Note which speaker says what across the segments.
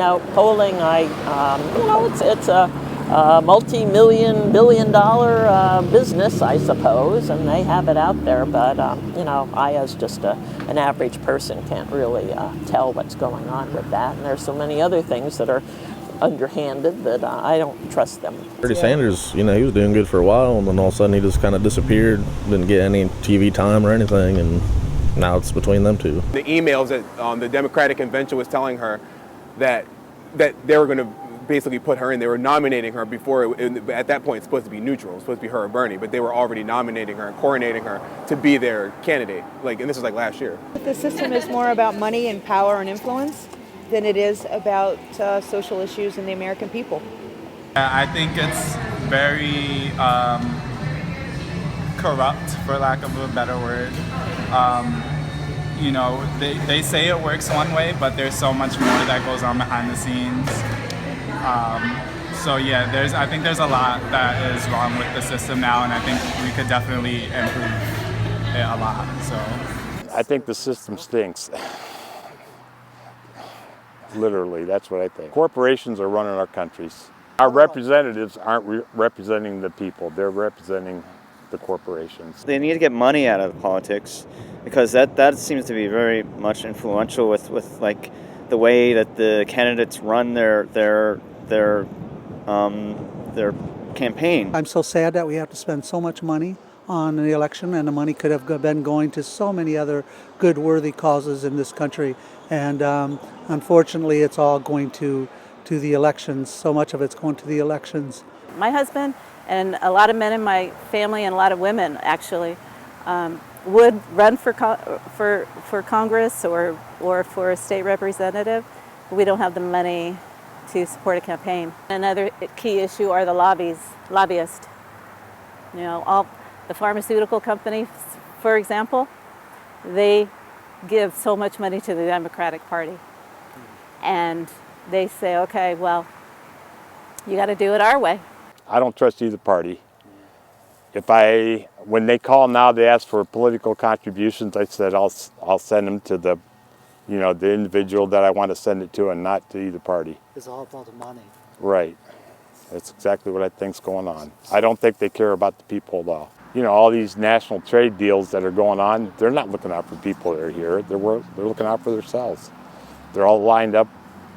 Speaker 1: No, polling, it's a multi-million, billion-dollar business, I suppose, and they have it out there. But I, as just an average person, can't really tell what's going on with that. And there's so many other things that are underhanded that I don't trust them.
Speaker 2: Bernie Sanders, he was doing good for a while, and then all of a sudden he just kind of disappeared, didn't get any TV time or anything, and now it's between them two.
Speaker 3: The emails that the Democratic convention was telling her that they were going to basically put her in. They were nominating her before, at that point, it's supposed to be neutral. It's supposed to be her or Bernie, but they were already nominating her and coronating her to be their candidate. And this was last year.
Speaker 4: The system is more about money and power and influence than it is about social issues and the American people.
Speaker 5: I think it's very corrupt, for lack of a better word. They say it works one way, but there's so much more that goes on behind the scenes. I think there's a lot that is wrong with the system now, and I think we could definitely improve it a lot. So
Speaker 6: I think the system stinks. Literally, that's what I think. Corporations are running our countries. Our representatives aren't representing the people, they're representing the corporations.
Speaker 7: They need to get money out of politics, because that seems to be very much influential with the way that the candidates run their campaign.
Speaker 8: I'm so sad that we have to spend so much money on the election, and the money could have been going to so many other good, worthy causes in this country. And unfortunately, it's all going to the elections. So much of it's going to the elections.
Speaker 9: My husband and a lot of men in my family, and a lot of women actually, would run for Congress or for a state representative. We don't have the money to support a campaign. Another key issue are the lobbyists. All the pharmaceutical companies, for example, they give so much money to the Democratic Party. And they say, okay, well, you got to do it our way.
Speaker 6: I don't trust either party. When they call now, they ask for political contributions. I said I'll send them to the individual that I want to send it to, and not to either party.
Speaker 8: It's all about the money.
Speaker 6: Right. That's exactly what I think's going on. I don't think they care about the people at all. All these national trade deals that are going on, they're not looking out for people that are here. They're looking out for themselves. They're all lined up.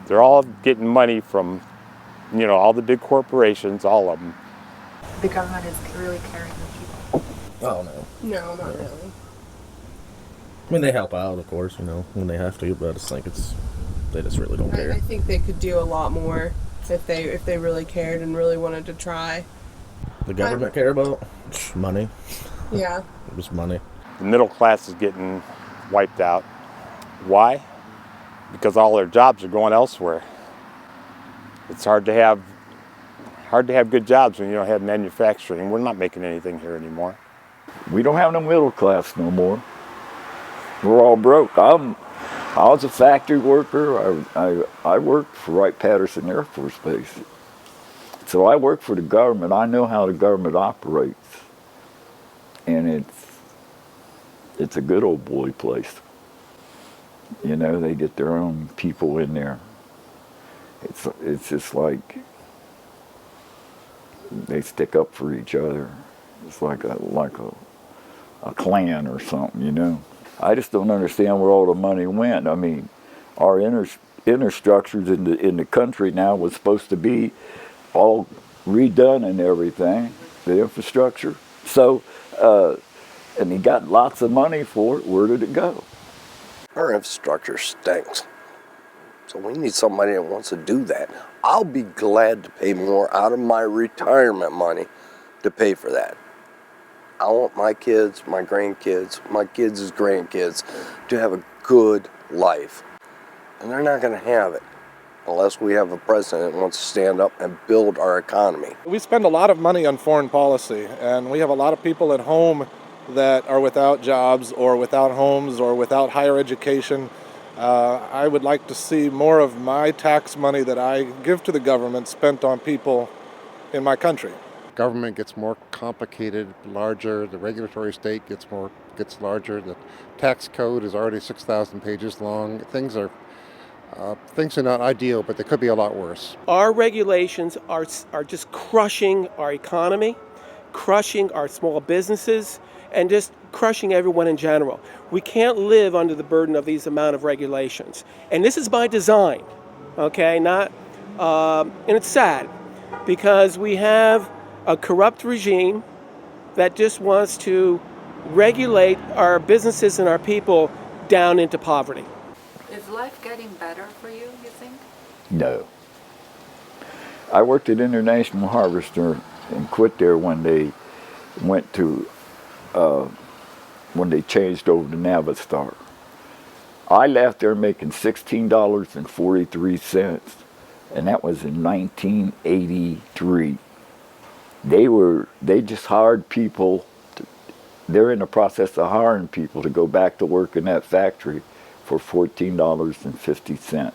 Speaker 6: They're all getting money from, all the big corporations, all of them.
Speaker 10: The government is really caring for people.
Speaker 2: Oh, no.
Speaker 10: No, not really.
Speaker 2: I mean, they help out, of course, when they have to, but I just think they just really don't care.
Speaker 10: I think they could do a lot more if they really cared and really wanted to try.
Speaker 2: The government care about money.
Speaker 10: Yeah.
Speaker 2: Just money.
Speaker 6: The middle class is getting wiped out. Why? Because all their jobs are going elsewhere. It's hard to have good jobs when you don't have manufacturing. We're not making anything here anymore.
Speaker 11: We don't have no middle class no more. We're all broke. I was a factory worker. I worked for Wright-Patterson Air Force Base. So I work for the government. I know how the government operates. And it's a good old boy place. They get their own people in there. It's just like they stick up for each other. It's like a clan or something, I just don't understand where all the money went. I mean, our infrastructures in the country now was supposed to be all redone and everything, the infrastructure. So, and he got lots of money for it. Where did it go?
Speaker 12: Our infrastructure stinks. So we need somebody that wants to do that. I'll be glad to pay more out of my retirement money to pay for that. I want my kids, my grandkids, my kids' grandkids to have a good life. And they're not going to have it unless we have a president that wants to stand up and build our economy.
Speaker 13: We spend a lot of money on foreign policy, and we have a lot of people at home that are without jobs or without homes or without higher education. I would like to see more of my tax money that I give to the government spent on people in my country.
Speaker 14: Government gets more complicated, larger. The regulatory state gets larger. The tax code is already 6,000 pages long. Things are Things are not ideal, but they could be a lot worse.
Speaker 15: Our regulations are just crushing our economy, crushing our small businesses, and just crushing everyone in general. We can't live under the burden of these amount of regulations. And this is by design, okay? And it's sad because we have a corrupt regime that just wants to regulate our businesses and our people down into poverty.
Speaker 16: Is life getting better for you think?
Speaker 11: No. I worked at International Harvester and quit there when they went to, when they changed over to Navistar. I left there making $16.43, and that was in 1983. They just hired people, they're in the process of hiring people to go back to work in that factory for $14.50.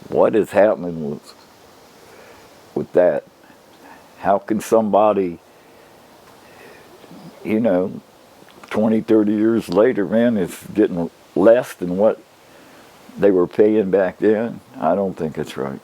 Speaker 11: What is happening with that? How can somebody, 20, 30 years later, man, is getting less than what they were paying back then? I don't think it's right,